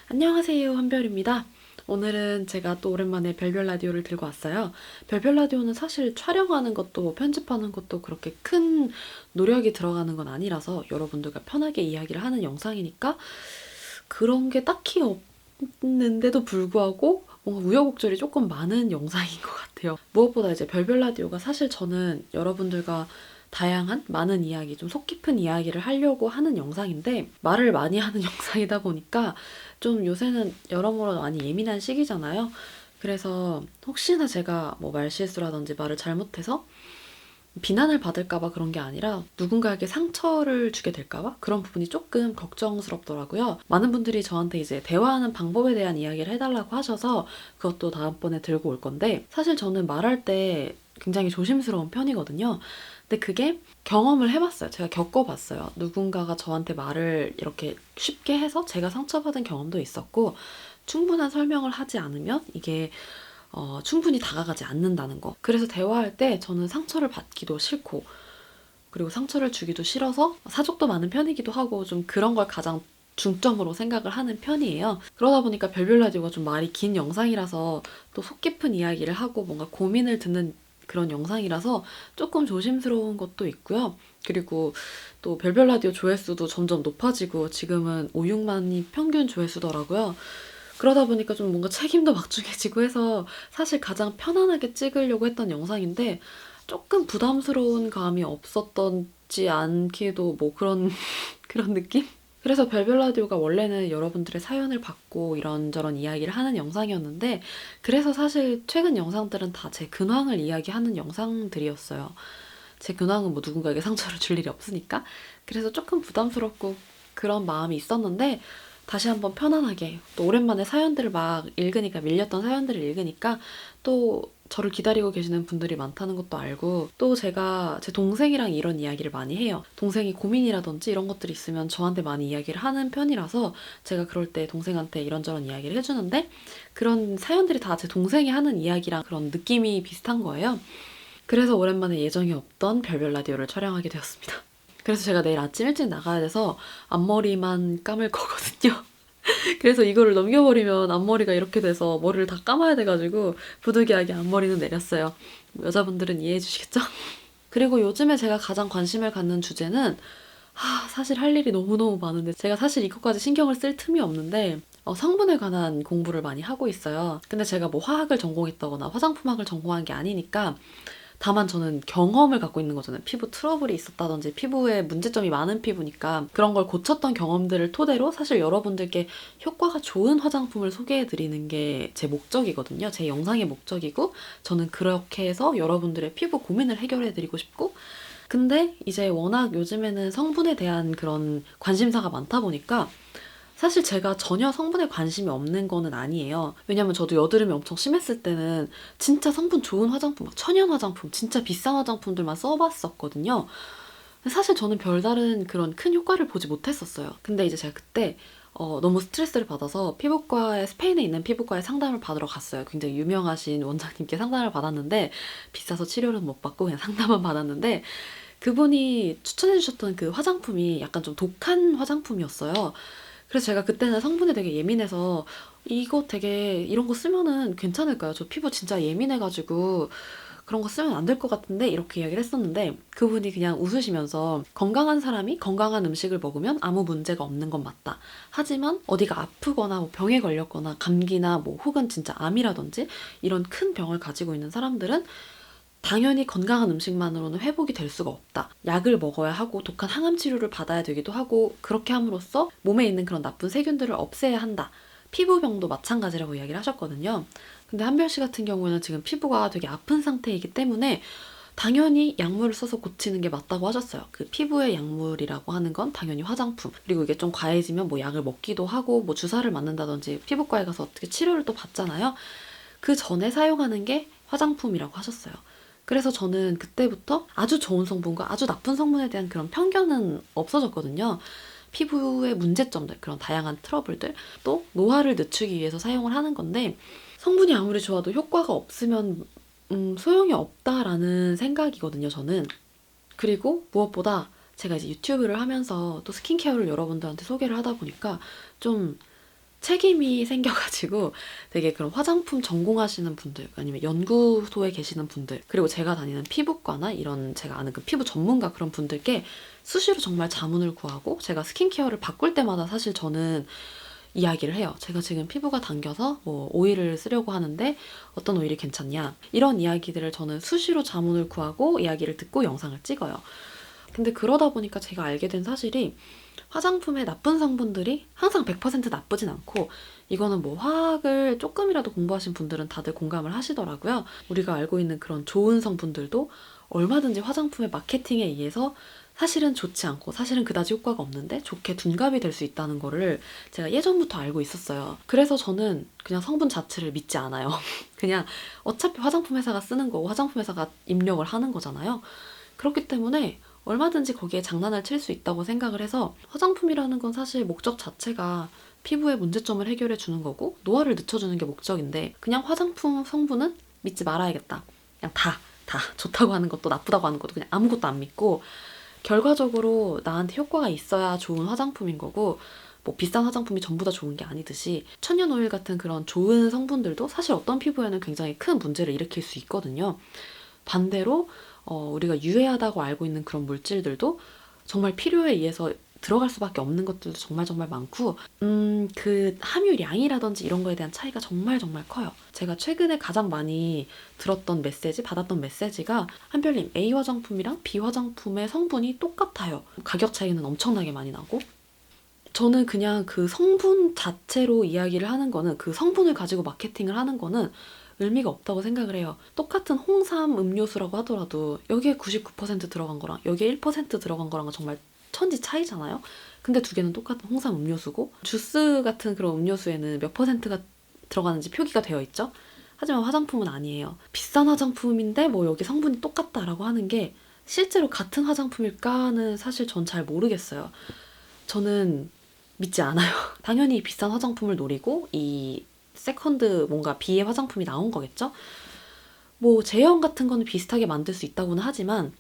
안녕하세요, 한별입니다. 오늘은 제가 또 오랜만에 별별 라디오를 들고 왔어요. 별별 라디오는 사실 촬영하는 것도 편집하는 것도 그렇게 큰 노력이 들어가는 건 아니라서 여러분들과 편하게 이야기를 하는 영상이니까 그런 게 딱히 없는데도 불구하고 뭔가 우여곡절이 조금 많은 영상인 것 같아요. 무엇보다 이제 별별 라디오가 사실 저는 여러분들과 다양한 많은 이야기, 좀 속 깊은 이야기를 하려고 하는 영상인데 말을 많이 하는 영상이다 보니까 좀 요새는 여러모로 많이 예민한 시기잖아요. 그래서 혹시나 제가 뭐 말실수라든지 말을 잘못해서 비난을 받을까봐 그런 게 아니라 누군가에게 상처를 주게 될까봐 그런 부분이 조금 걱정스럽더라고요. 많은 분들이 저한테 이제 대화하는 방법에 대한 이야기를 해달라고 하셔서 그것도 다음번에 들고 올 건데 사실 저는 말할 때 굉장히 조심스러운 편이거든요. 근데 그게 경험을 해봤어요. 제가 겪어봤어요. 누군가가 저한테 말을 이렇게 쉽게 해서 제가 상처받은 경험도 있었고 충분한 설명을 하지 않으면 이게 충분히 다가가지 않는다는 거. 그래서 대화할 때 저는 상처를 받기도 싫고 그리고 상처를 주기도 싫어서 사족도 많은 편이기도 하고 좀 그런 걸 가장 중점으로 생각을 하는 편이에요. 그러다 보니까 별별 라디오가 좀 말이 긴 영상이라서 또 속 깊은 이야기를 하고 뭔가 고민을 듣는 그런 영상이라서 조금 조심스러운 것도 있고요. 그리고 또 별별 라디오 조회수도 점점 높아지고 지금은 5, 6만이 평균 조회수더라고요. 그러다 보니까 좀 뭔가 책임도 막중해지고 해서 사실 가장 편안하게 찍으려고 했던 영상인데 조금 부담스러운 감이 없었던지 않기도 뭐 그런 그런 느낌? 그래서 별별 라디오가 원래는 여러분들의 사연을 받고 이런저런 이야기를 하는 영상이었는데 그래서 사실 최근 영상들은 다 제 근황을 이야기하는 영상들이었어요. 제 근황은 뭐 누군가에게 상처를 줄 일이 없으니까. 그래서 조금 부담스럽고 그런 마음이 있었는데 다시 한번 편안하게 또 오랜만에 사연들을 막 읽으니까 밀렸던 사연들을 읽으니까 또 저를 기다리고 계시는 분들이 많다는 것도 알고 또 제가 제 동생이랑 이런 이야기를 많이 해요. 동생이 고민이라든지 이런 것들이 있으면 저한테 많이 이야기를 하는 편이라서 제가 그럴 때 동생한테 이런저런 이야기를 해주는데 그런 사연들이 다 제 동생이 하는 이야기랑 그런 느낌이 비슷한 거예요. 그래서 오랜만에 예정이 없던 별별 라디오를 촬영하게 되었습니다. 그래서 제가 내일 아침 일찍 나가야 돼서 앞머리만 감을 거거든요. 그래서 이거를 넘겨버리면 앞머리가 이렇게 돼서 머리를 다 감아야 돼가지고 부득이하게 앞머리는 내렸어요. 여자분들은 이해해 주시겠죠? 그리고 요즘에 제가 가장 관심을 갖는 주제는 사실 할 일이 너무너무 많은데 제가 사실 이것까지 신경을 쓸 틈이 없는데 성분에 관한 공부를 많이 하고 있어요. 근데 제가 뭐 화학을 전공했다거나 화장품학을 전공한 게 아니니까 다만 저는 경험을 갖고 있는 거잖아요. 피부 트러블이 있었다든지 피부에 문제점이 많은 피부니까 그런 걸 고쳤던 경험들을 토대로 사실 여러분들께 효과가 좋은 화장품을 소개해드리는 게 제 목적이거든요. 제 영상의 목적이고 저는 그렇게 해서 여러분들의 피부 고민을 해결해드리고 싶고 근데 이제 워낙 요즘에는 성분에 대한 그런 관심사가 많다 보니까 사실 제가 전혀 성분에 관심이 없는 거는 아니에요. 왜냐면 저도 여드름이 엄청 심했을 때는 진짜 성분 좋은 화장품, 막 천연 화장품, 진짜 비싼 화장품들만 써봤었거든요. 근데 사실 저는 별다른 그런 큰 효과를 보지 못했었어요. 근데 이제 제가 그때 너무 스트레스를 받아서 피부과에, 스페인에 있는 피부과에 상담을 받으러 갔어요. 굉장히 유명하신 원장님께 상담을 받았는데 비싸서 치료는 못 받고 그냥 상담만 받았는데 그분이 추천해주셨던 그 화장품이 약간 좀 독한 화장품이었어요. 그래서 제가 그때는 성분에 되게 예민해서 이거 되게 이런 거 쓰면은 괜찮을까요? 저 피부 진짜 예민해가지고 그런 거 쓰면 안 될 것 같은데 이렇게 이야기를 했었는데 그분이 그냥 웃으시면서 건강한 사람이 건강한 음식을 먹으면 아무 문제가 없는 건 맞다. 하지만 어디가 아프거나 뭐 병에 걸렸거나 감기나 뭐 혹은 진짜 암이라든지 이런 큰 병을 가지고 있는 사람들은 당연히 건강한 음식만으로는 회복이 될 수가 없다. 약을 먹어야 하고 독한 항암 치료를 받아야 되기도 하고 그렇게 함으로써 몸에 있는 그런 나쁜 세균들을 없애야 한다. 피부병도 마찬가지라고 이야기를 하셨거든요. 근데 한별 씨 같은 경우에는 지금 피부가 되게 아픈 상태이기 때문에 당연히 약물을 써서 고치는 게 맞다고 하셨어요. 그 피부의 약물이라고 하는 건 당연히 화장품. 그리고 이게 좀 과해지면 뭐 약을 먹기도 하고 뭐 주사를 맞는다든지 피부과에 가서 어떻게 치료를 또 받잖아요. 그 전에 사용하는 게 화장품이라고 하셨어요. 그래서 저는 그때부터 아주 좋은 성분과 아주 나쁜 성분에 대한 그런 편견은 없어졌거든요. 피부의 문제점들, 그런 다양한 트러블들, 또 노화를 늦추기 위해서 사용을 하는 건데 성분이 아무리 좋아도 효과가 없으면 소용이 없다라는 생각이거든요, 저는. 그리고 무엇보다 제가 이제 유튜브를 하면서 또 스킨케어를 여러분들한테 소개를 하다 보니까 좀 책임이 생겨가지고 되게 그런 화장품 전공하시는 분들 아니면 연구소에 계시는 분들 그리고 제가 다니는 피부과나 이런 제가 아는 그 피부 전문가 그런 분들께 수시로 정말 자문을 구하고 제가 스킨케어를 바꿀 때마다 사실 저는 이야기를 해요. 제가 지금 피부가 당겨서 뭐 오일을 쓰려고 하는데 어떤 오일이 괜찮냐 이런 이야기들을 저는 수시로 자문을 구하고 이야기를 듣고 영상을 찍어요. 근데 그러다 보니까 제가 알게 된 사실이 화장품의 나쁜 성분들이 항상 100% 나쁘진 않고 이거는 뭐 화학을 조금이라도 공부하신 분들은 다들 공감을 하시더라고요. 우리가 알고 있는 그런 좋은 성분들도 얼마든지 화장품의 마케팅에 의해서 사실은 좋지 않고 사실은 그다지 효과가 없는데 좋게 둔갑이 될 수 있다는 거를 제가 예전부터 알고 있었어요. 그래서 저는 그냥 성분 자체를 믿지 않아요. 그냥 어차피 화장품 회사가 쓰는 거고 화장품 회사가 입력을 하는 거잖아요. 그렇기 때문에 얼마든지 거기에 장난을 칠 수 있다고 생각을 해서 화장품이라는 건 사실 목적 자체가 피부의 문제점을 해결해 주는 거고 노화를 늦춰주는 게 목적인데 그냥 화장품 성분은 믿지 말아야겠다. 그냥 다 좋다고 하는 것도 나쁘다고 하는 것도 그냥 아무것도 안 믿고 결과적으로 나한테 효과가 있어야 좋은 화장품인 거고 뭐 비싼 화장품이 전부 다 좋은 게 아니듯이 천연 오일 같은 그런 좋은 성분들도 사실 어떤 피부에는 굉장히 큰 문제를 일으킬 수 있거든요. 반대로 우리가 유해하다고 알고 있는 그런 물질들도 정말 필요에 의해서 들어갈 수밖에 없는 것들도 정말 많고 그 함유량이라든지 이런 거에 대한 차이가 정말 커요. 제가 최근에 가장 많이 들었던 메시지, 받았던 메시지가 한별님 A 화장품이랑 B 화장품의 성분이 똑같아요. 가격 차이는 엄청나게 많이 나고 저는 그냥 그 성분 자체로 이야기를 하는 거는 그 성분을 가지고 마케팅을 하는 거는 의미가 없다고 생각을 해요. 똑같은 홍삼 음료수라고 하더라도 여기에 99% 들어간 거랑 여기에 1% 들어간 거랑은 정말 천지 차이잖아요. 근데 두 개는 똑같은 홍삼 음료수고 주스 같은 그런 음료수에는 몇 %가 들어가는지 표기가 되어 있죠. 하지만 화장품은 아니에요. 비싼 화장품인데 뭐 여기 성분이 똑같다라고 하는 게 실제로 같은 화장품일까는 사실 전 잘 모르겠어요. 저는 믿지 않아요. 당연히 비싼 화장품을 노리고 이 세컨드 뭔가 B의 화장품이 나온 거겠죠? 뭐 제형 같은 거는 비슷하게 만들 수 있다고는 하지만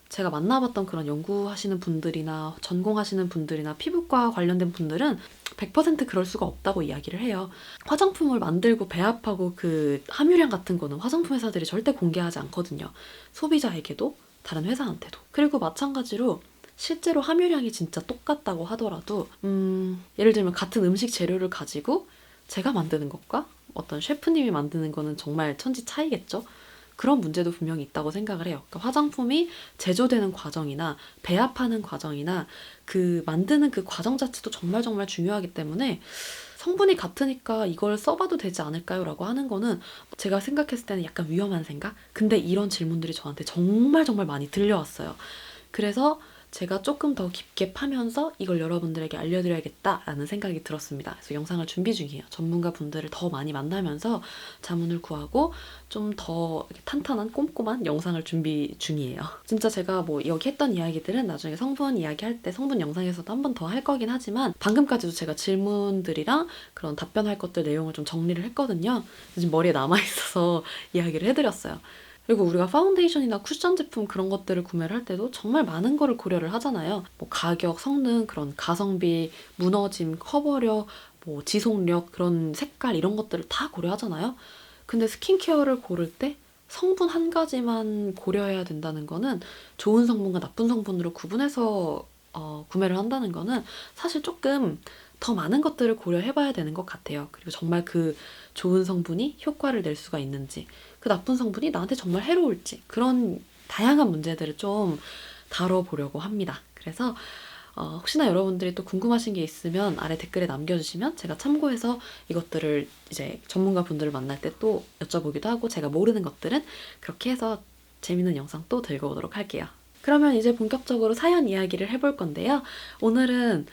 제가 만나봤던 그런 연구하시는 분들이나 전공하시는 분들이나 피부과 관련된 분들은 100% 그럴 수가 없다고 이야기를 해요. 화장품을 만들고 배합하고 그 함유량 같은 거는 화장품 회사들이 절대 공개하지 않거든요. 소비자에게도 다른 회사한테도. 그리고 마찬가지로 실제로 함유량이 진짜 똑같다고 하더라도 예를 들면 같은 음식 재료를 가지고 제가 만드는 것과 어떤 셰프님이 만드는 거는 정말 천지 차이겠죠? 그런 문제도 분명히 있다고 생각을 해요. 그러니까 화장품이 제조되는 과정이나 배합하는 과정이나 그 만드는 그 과정 자체도 정말 중요하기 때문에 성분이 같으니까 이걸 써봐도 되지 않을까요? 라고 하는 거는 제가 생각했을 때는 약간 위험한 생각? 근데 이런 질문들이 저한테 정말 많이 들려왔어요. 그래서 제가 조금 더 깊게 파면서 이걸 여러분들에게 알려드려야겠다라는 생각이 들었습니다. 그래서 영상을 준비 중이에요. 전문가 분들을 더 많이 만나면서 자문을 구하고 좀 더 탄탄한 꼼꼼한 영상을 준비 중이에요. 진짜 제가 뭐 여기 했던 이야기들은 나중에 성분 이야기할 때 성분 영상에서도 한 번 더 할 거긴 하지만 방금까지도 제가 질문들이랑 그런 답변할 것들 내용을 좀 정리를 했거든요. 지금 머리에 남아있어서 이야기를 해드렸어요. 그리고 우리가 파운데이션이나 쿠션 제품 그런 것들을 구매를 할 때도 정말 많은 거를 고려를 하잖아요. 뭐 가격, 성능, 그런 가성비, 무너짐, 커버력, 뭐 지속력, 그런 색깔 이런 것들을 다 고려하잖아요. 근데 스킨케어를 고를 때 성분 한 가지만 고려해야 된다는 거는 좋은 성분과 나쁜 성분으로 구분해서 구매를 한다는 거는 사실 조금 더 많은 것들을 고려해봐야 되는 것 같아요. 그리고 정말 그 좋은 성분이 효과를 낼 수가 있는지 그 나쁜 성분이 나한테 정말 해로울지 그런 다양한 문제들을 좀 다뤄보려고 합니다. 그래서 혹시나 여러분들이 또 궁금하신 게 있으면 아래 댓글에 남겨주시면 제가 참고해서 이것들을 이제 전문가 분들을 만날 때 또 여쭤보기도 하고 제가 모르는 것들은 그렇게 해서 재밌는 영상 또 들고 오도록 할게요. 그러면 이제 본격적으로 사연 이야기를 해볼 건데요. 오늘은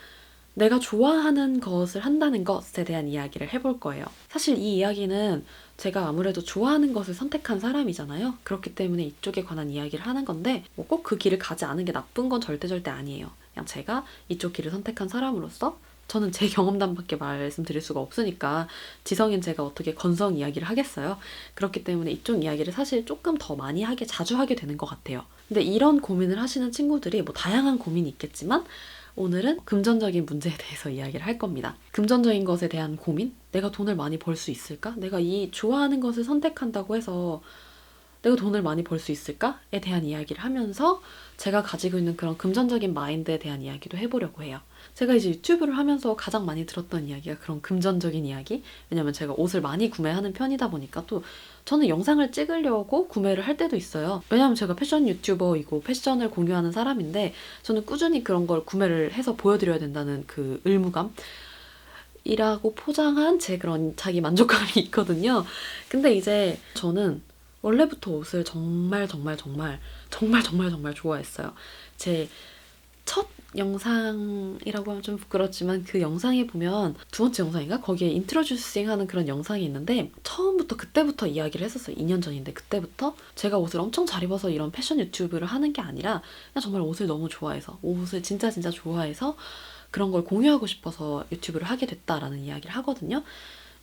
내가 좋아하는 것을 한다는 것에 대한 이야기를 해볼 거예요. 사실 이 이야기는 제가 아무래도 좋아하는 것을 선택한 사람이잖아요. 그렇기 때문에 이쪽에 관한 이야기를 하는 건데 뭐 꼭 그 길을 가지 않은 게 나쁜 건 절대 아니에요. 그냥 제가 이쪽 길을 선택한 사람으로서 저는 제 경험담밖에 말씀드릴 수가 없으니까 지성인 제가 어떻게 건성 이야기를 하겠어요. 그렇기 때문에 이쪽 이야기를 사실 조금 더 많이 자주 하게 되는 것 같아요. 근데 이런 고민을 하시는 친구들이 뭐 다양한 고민이 있겠지만 오늘은 금전적인 문제에 대해서 이야기를 할 겁니다. 금전적인 것에 대한 고민? 내가 돈을 많이 벌 수 있을까? 내가 이 좋아하는 것을 선택한다고 해서 내가 돈을 많이 벌 수 있을까?에 대한 이야기를 하면서 제가 가지고 있는 그런 금전적인 마인드에 대한 이야기도 해보려고 해요. 제가 이제 유튜브를 하면서 가장 많이 들었던 이야기가 그런 금전적인 이야기? 왜냐면 제가 옷을 많이 구매하는 편이다 보니까 또 저는 영상을 찍으려고 구매를 할 때도 있어요. 왜냐면 제가 패션 유튜버이고 패션을 공유하는 사람인데 저는 꾸준히 그런 걸 구매를 해서 보여드려야 된다는 그 의무감? 이라고 포장한 제 그런 자기 만족감이 있거든요. 근데 이제 저는 원래부터 옷을 정말 정말 정말 정말 정말 정말 좋아했어요. 제 첫 영상이라고 하면 좀 부끄럽지만 그 영상에 보면 두 번째 영상인가? 거기에 인트로듀싱 하는 그런 영상이 있는데 처음부터 그때부터 이야기를 했었어요. 2년 전인데 그때부터 제가 옷을 엄청 잘 입어서 이런 패션 유튜브를 하는 게 아니라 그냥 정말 옷을 너무 좋아해서 옷을 진짜 진짜 좋아해서 그런 걸 공유하고 싶어서 유튜브를 하게 됐다라는 이야기를 하거든요.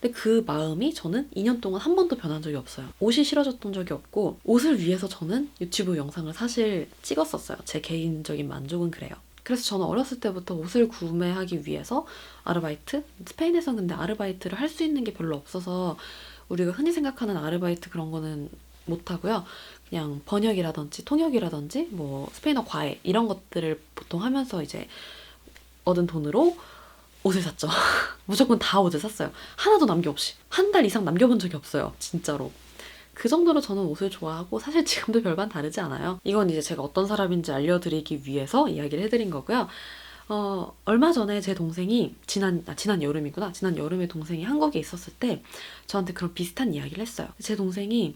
근데 그 마음이 저는 2년 동안 한 번도 변한 적이 없어요. 옷이 싫어졌던 적이 없고 옷을 위해서 저는 유튜브 영상을 사실 찍었었어요. 제 개인적인 만족은 그래요. 그래서 저는 어렸을 때부터 옷을 구매하기 위해서 아르바이트? 스페인에선 근데 아르바이트를 할 수 있는 게 별로 없어서 우리가 흔히 생각하는 아르바이트 그런 거는 못하고요. 그냥 번역이라든지 통역이라든지 뭐 스페인어 과외 이런 것들을 보통 하면서 이제 얻은 돈으로 옷을 샀죠. 무조건 다 옷을 샀어요. 하나도 남김없이. 한 달 이상 남겨본 적이 없어요. 진짜로. 그 정도로 저는 옷을 좋아하고 사실 지금도 별반 다르지 않아요. 이건 이제 제가 어떤 사람인지 알려드리기 위해서 이야기를 해드린 거고요. 얼마 전에 제 동생이 지난 여름이구나. 지난 여름에 동생이 한국에 있었을 때 저한테 그런 비슷한 이야기를 했어요. 제 동생이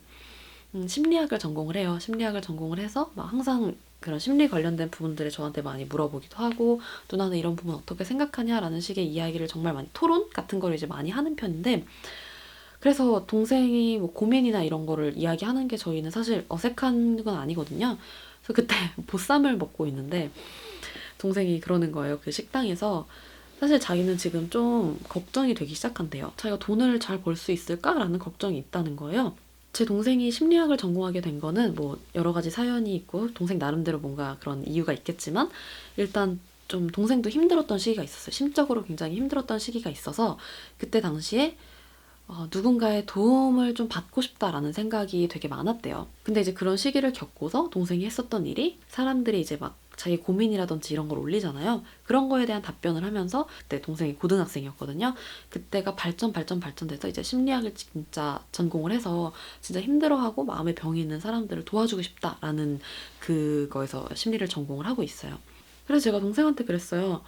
심리학을 전공을 해요. 심리학을 전공을 해서 막 항상 그런 심리 관련된 부분들을 저한테 많이 물어보기도 하고 누나는 이런 부분 어떻게 생각하냐라는 식의 이야기를 정말 많이 토론 같은 걸 이제 많이 하는 편인데 그래서 동생이 뭐 고민이나 이런 거를 이야기하는 게 저희는 사실 어색한 건 아니거든요. 그래서 그때 보쌈을 먹고 있는데 동생이 그러는 거예요. 그 식당에서 사실 자기는 지금 좀 걱정이 되기 시작한대요. 자기가 돈을 잘 벌 수 있을까라는 걱정이 있다는 거예요. 제 동생이 심리학을 전공하게 된 거는 뭐 여러 가지 사연이 있고 동생 나름대로 뭔가 그런 이유가 있겠지만 일단 좀 동생도 힘들었던 시기가 있었어요. 심적으로 굉장히 힘들었던 시기가 있어서 그때 당시에 누군가의 도움을 좀 받고 싶다라는 생각이 되게 많았대요. 근데 이제 그런 시기를 겪고서 동생이 했었던 일이 사람들이 이제 막 자기 고민이라든지 이런 걸 올리잖아요. 그런 거에 대한 답변을 하면서 그때 동생이 고등학생이었거든요. 그때가 발전돼서 이제 심리학을 진짜 전공을 해서 진짜 힘들어하고 마음에 병이 있는 사람들을 도와주고 싶다라는 그거에서 심리를 전공을 하고 있어요. 그래서 제가 동생한테 그랬어요.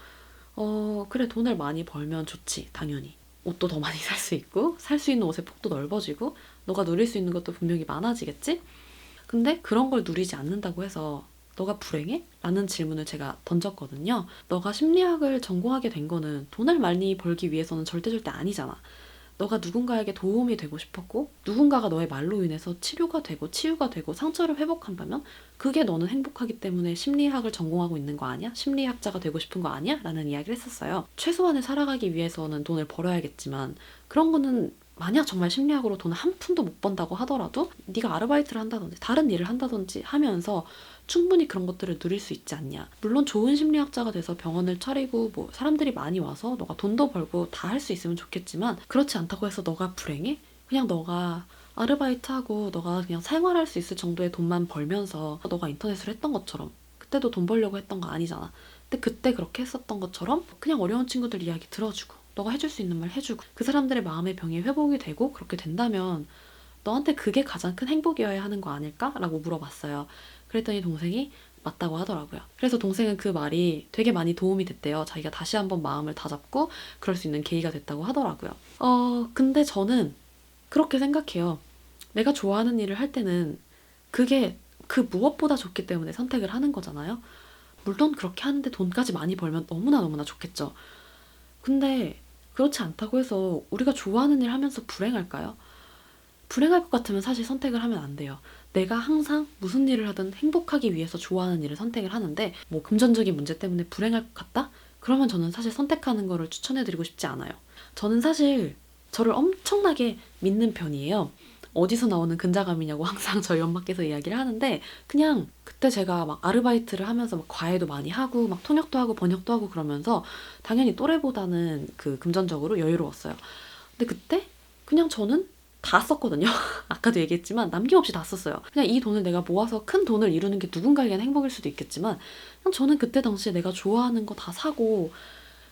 그래 돈을 많이 벌면 좋지 당연히. 옷도 더 많이 살 수 있고 살 수 있는 옷의 폭도 넓어지고 너가 누릴 수 있는 것도 분명히 많아지겠지? 근데 그런 걸 누리지 않는다고 해서 너가 불행해? 라는 질문을 제가 던졌거든요. 너가 심리학을 전공하게 된 거는 돈을 많이 벌기 위해서는 절대 아니잖아. 너가 누군가에게 도움이 되고 싶었고 누군가가 너의 말로 인해서 치료가 되고 치유가 되고 상처를 회복한다면 그게 너는 행복하기 때문에 심리학을 전공하고 있는 거 아니야? 심리학자가 되고 싶은 거 아니야? 라는 이야기를 했었어요. 최소한의 살아가기 위해서는 돈을 벌어야겠지만 그런 거는 만약 정말 심리학으로 돈을 한 푼도 못 번다고 하더라도 네가 아르바이트를 한다든지 다른 일을 한다든지 하면서 충분히 그런 것들을 누릴 수 있지 않냐. 물론 좋은 심리학자가 돼서 병원을 차리고 뭐 사람들이 많이 와서 너가 돈도 벌고 다 할 수 있으면 좋겠지만 그렇지 않다고 해서 너가 불행해? 그냥 너가 아르바이트하고 너가 그냥 생활할 수 있을 정도의 돈만 벌면서 너가 인터넷으로 했던 것처럼 그때도 돈 벌려고 했던 거 아니잖아. 근데 그때 그렇게 했었던 것처럼 그냥 어려운 친구들 이야기 들어주고 너가 해줄 수 있는 말 해주고 그 사람들의 마음의 병이 회복이 되고 그렇게 된다면 너한테 그게 가장 큰 행복이어야 하는 거 아닐까? 라고 물어봤어요. 그랬더니 동생이 맞다고 하더라고요. 그래서 동생은 그 말이 되게 많이 도움이 됐대요. 자기가 다시 한번 마음을 다잡고 그럴 수 있는 계기가 됐다고 하더라고요. 근데 저는 그렇게 생각해요. 내가 좋아하는 일을 할 때는 그게 그 무엇보다 좋기 때문에 선택을 하는 거잖아요. 물론 그렇게 하는데 돈까지 많이 벌면 너무나 좋겠죠. 근데 그렇지 않다고 해서 우리가 좋아하는 일 하면서 불행할까요? 불행할 것 같으면 사실 선택을 하면 안 돼요. 내가 항상 무슨 일을 하든 행복하기 위해서 좋아하는 일을 선택을 하는데 뭐 금전적인 문제 때문에 불행할 것 같다? 그러면 저는 사실 선택하는 거를 추천해드리고 싶지 않아요. 저는 사실 저를 엄청나게 믿는 편이에요. 어디서 나오는 근자감이냐고 항상 저희 엄마께서 이야기를 하는데, 그냥 그때 제가 막 아르바이트를 하면서 막 과외도 많이 하고 막 통역도 하고 번역도 하고 그러면서 당연히 또래보다는 그 금전적으로 여유로웠어요. 근데 그때 그냥 저는 다 썼거든요. 아까도 얘기했지만 남김없이 다 썼어요. 그냥 이 돈을 내가 모아서 큰 돈을 이루는 게 누군가에겐 행복일 수도 있겠지만, 그냥 저는 그때 당시에 내가 좋아하는 거 다 사고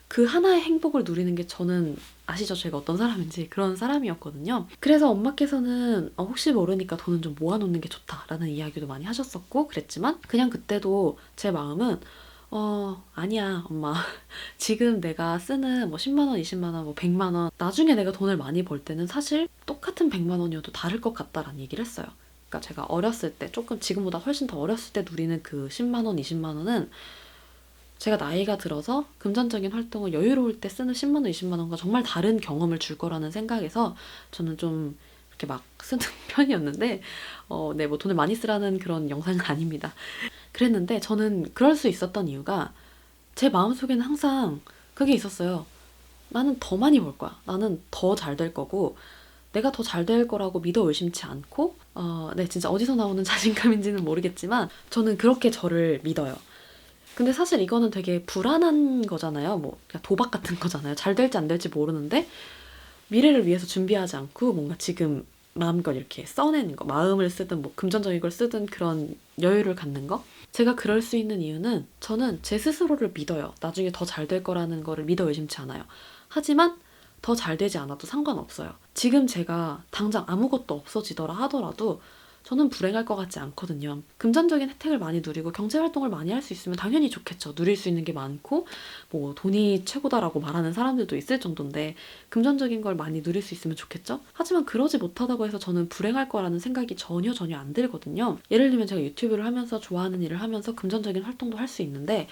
그 하나의 행복을 누리는 게, 저는 아시죠? 제가 어떤 사람인지. 그런 사람이었거든요. 그래서 엄마께서는 혹시 모르니까 돈은 좀 모아놓는 게 좋다라는 이야기도 많이 하셨었고 그랬지만, 그냥 그때도 제 마음은 아니야 엄마, 지금 내가 쓰는 뭐 10만 원, 20만 원, 뭐 100만 원, 나중에 내가 돈을 많이 벌 때는 사실 똑같은 100만 원이어도 다를 것 같다라는 얘기를 했어요. 그러니까 제가 어렸을 때, 조금 지금보다 훨씬 더 어렸을 때 누리는 그 10만 원, 20만 원은 제가 나이가 들어서 금전적인 활동을 여유로울 때 쓰는 10만 원, 20만 원과 정말 다른 경험을 줄 거라는 생각에서 저는 좀 이렇게 막 쓰는 편이었는데, 네, 뭐 돈을 많이 쓰라는 그런 영상은 아닙니다. 그랬는데 저는 그럴 수 있었던 이유가, 제 마음속에는 항상 그게 있었어요. 나는 더 많이 벌 거야. 나는 더 잘 될 거고, 내가 더 잘 될 거라고 믿어 의심치 않고, 네, 진짜 어디서 나오는 자신감인지는 모르겠지만 저는 그렇게 저를 믿어요. 근데 사실 이거는 되게 불안한 거잖아요. 뭐 그냥 도박 같은 거잖아요. 잘 될지 안 될지 모르는데 미래를 위해서 준비하지 않고 뭔가 지금 마음껏 이렇게 써내는 거, 마음을 쓰든 뭐 금전적인 걸 쓰든 그런 여유를 갖는 거. 제가 그럴 수 있는 이유는, 저는 제 스스로를 믿어요. 나중에 더 잘 될 거라는 거를 믿어 의심치 않아요. 하지만 더 잘 되지 않아도 상관없어요. 지금 제가 당장 아무것도 없어지더라 하더라도 저는 불행할 것 같지 않거든요. 금전적인 혜택을 많이 누리고 경제활동을 많이 할 수 있으면 당연히 좋겠죠. 누릴 수 있는 게 많고 뭐 돈이 최고다라고 말하는 사람들도 있을 정도인데, 금전적인 걸 많이 누릴 수 있으면 좋겠죠. 하지만 그러지 못하다고 해서 저는 불행할 거라는 생각이 전혀 안 들거든요. 예를 들면 제가 유튜브를 하면서, 좋아하는 일을 하면서 금전적인 활동도 할 수 있는데,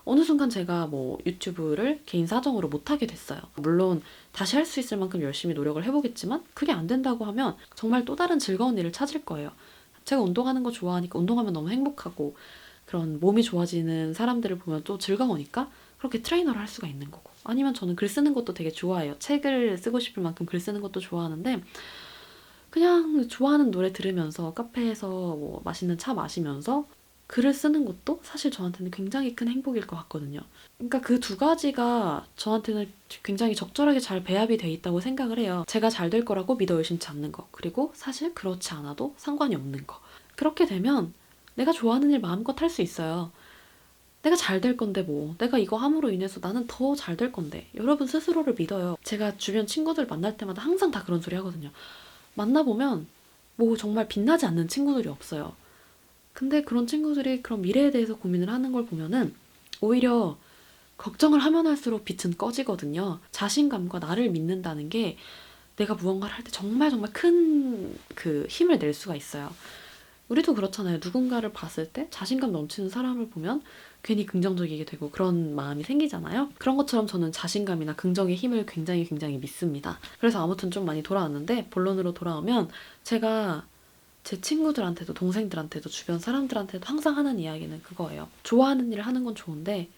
어느 순간 제가 뭐 유튜브를 개인 사정으로 못하게 됐어요. 물론 다시 할 수 있을 만큼 열심히 노력을 해보겠지만, 그게 안 된다고 하면 정말 또 다른 즐거운 일을 찾을 거예요. 제가 운동하는 거 좋아하니까 운동하면 너무 행복하고, 그런 몸이 좋아지는 사람들을 보면 또 즐거우니까 그렇게 트레이너를 할 수가 있는 거고, 아니면 저는 글 쓰는 것도 되게 좋아해요. 책을 쓰고 싶을 만큼 글 쓰는 것도 좋아하는데, 그냥 좋아하는 노래 들으면서 카페에서 뭐 맛있는 차 마시면서 글을 쓰는 것도 사실 저한테는 굉장히 큰 행복일 것 같거든요. 그러니까 그 두 가지가 저한테는 굉장히 적절하게 잘 배합이 돼 있다고 생각을 해요. 제가 잘 될 거라고 믿어 의심치 않는 거, 그리고 사실 그렇지 않아도 상관이 없는 거. 그렇게 되면 내가 좋아하는 일 마음껏 할 수 있어요. 내가 잘 될 건데 뭐. 내가 이거 함으로 인해서 나는 더 잘 될 건데. 여러분 스스로를 믿어요. 제가 주변 친구들 만날 때마다 항상 다 그런 소리 하거든요. 만나보면 뭐 정말 빛나지 않는 친구들이 없어요. 근데 그런 친구들이 그런 미래에 대해서 고민을 하는 걸 보면은 오히려 걱정을 하면 할수록 빛은 꺼지거든요. 자신감과 나를 믿는다는 게 내가 무언가를 할 때 정말 큰 그 힘을 낼 수가 있어요. 우리도 그렇잖아요. 누군가를 봤을 때 자신감 넘치는 사람을 보면 괜히 긍정적이게 되고 그런 마음이 생기잖아요. 그런 것처럼 저는 자신감이나 긍정의 힘을 굉장히 믿습니다. 그래서 아무튼 좀 많이 돌아왔는데, 본론으로 돌아오면, 제가 제 친구들한테도 동생들한테도 주변 사람들한테도 항상 하는 이야기는 그거예요. 좋아하는 일을 하는 건 좋은데,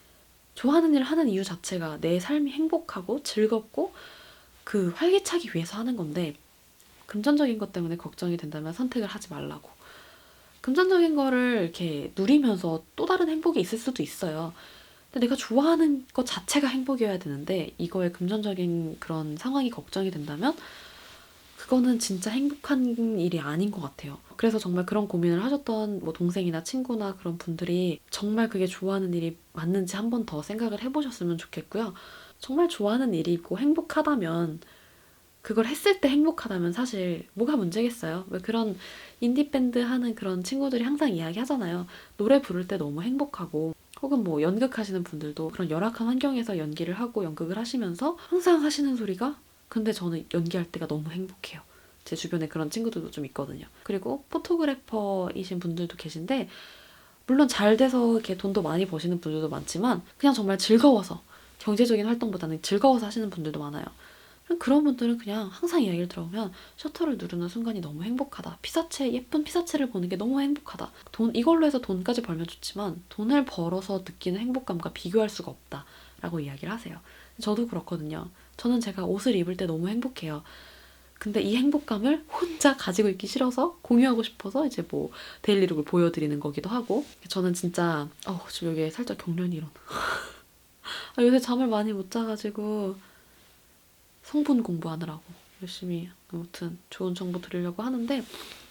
좋아하는 일을 하는 이유 자체가 내 삶이 행복하고 즐겁고 그 활기차기 위해서 하는 건데, 금전적인 것 때문에 걱정이 된다면 선택을 하지 말라고. 금전적인 거를 이렇게 누리면서 또 다른 행복이 있을 수도 있어요. 근데 내가 좋아하는 것 자체가 행복이어야 되는데, 이거에 금전적인 그런 상황이 걱정이 된다면 그거는 진짜 행복한 일이 아닌 것 같아요. 그래서 정말 그런 고민을 하셨던 뭐 동생이나 친구나 그런 분들이 정말 그게 좋아하는 일이 맞는지 한 번 더 생각을 해보셨으면 좋겠고요. 정말 좋아하는 일이고 행복하다면, 그걸 했을 때 행복하다면 사실 뭐가 문제겠어요? 왜 그런 인디밴드 하는 그런 친구들이 항상 이야기하잖아요. 노래 부를 때 너무 행복하고, 혹은 뭐 연극하시는 분들도 그런 열악한 환경에서 연기를 하고 연극을 하시면서 항상 하시는 소리가, 근데 저는 연기할 때가 너무 행복해요. 제 주변에 그런 친구들도 좀 있거든요. 그리고 포토그래퍼이신 분들도 계신데, 물론 잘 돼서 이렇게 돈도 많이 버시는 분들도 많지만 그냥 정말 즐거워서, 경제적인 활동보다는 즐거워서 하시는 분들도 많아요. 그런 분들은 그냥 항상 이야기를 들어보면, 셔터를 누르는 순간이 너무 행복하다. 피사체, 예쁜 피사체를 보는 게 너무 행복하다. 이걸로 해서 돈까지 벌면 좋지만 돈을 벌어서 느끼는 행복감과 비교할 수가 없다. 라고 이야기를 하세요. 저도 그렇거든요. 저는 제가 옷을 입을 때 너무 행복해요. 근데 이 행복감을 혼자 가지고 있기 싫어서 공유하고 싶어서 이제 뭐 데일리룩을 보여드리는 거기도 하고. 저는 진짜 지금 여기에 살짝 경련이 일어나. 요새 잠을 많이 못 자가지고 성분 공부하느라고 열심히 아무튼 좋은 정보 드리려고 하는데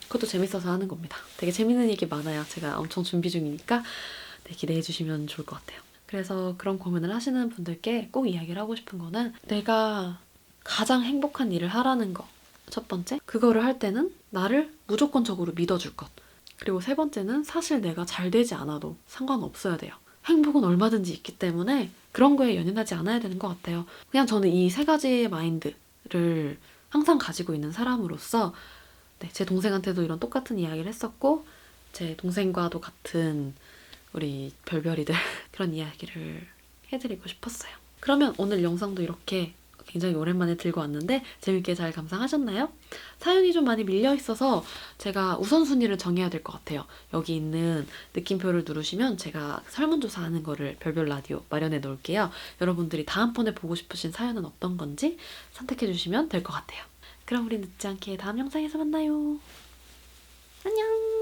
그것도 재밌어서 하는 겁니다. 되게 재밌는 얘기 많아요. 제가 엄청 준비 중이니까 기대해 주시면 좋을 것 같아요. 그래서 그런 고민을 하시는 분들께 꼭 이야기를 하고 싶은 거는 내가 가장 행복한 일을 하라는 거. 첫 번째, 그거를 할 때는 나를 무조건적으로 믿어줄 것. 그리고 세 번째는 사실 내가 잘 되지 않아도 상관없어야 돼요. 행복은 얼마든지 있기 때문에 그런 거에 연연하지 않아야 되는 것 같아요. 그냥 저는 이 세 가지의 마인드를 항상 가지고 있는 사람으로서 제 동생한테도 이런 똑같은 이야기를 했었고 제 동생과도 같은 우리 별별이들 그런 이야기를 해드리고 싶었어요. 그러면 오늘 영상도 이렇게 굉장히 오랜만에 들고 왔는데 재밌게 잘 감상하셨나요? 사연이 좀 많이 밀려있어서 제가 우선순위를 정해야 될 것 같아요. 여기 있는 느낌표를 누르시면 제가 설문조사하는 거를 별별 라디오 마련해 놓을게요. 여러분들이 다음번에 보고 싶으신 사연은 어떤 건지 선택해 주시면 될 것 같아요. 그럼 우리 늦지 않게 다음 영상에서 만나요. 안녕!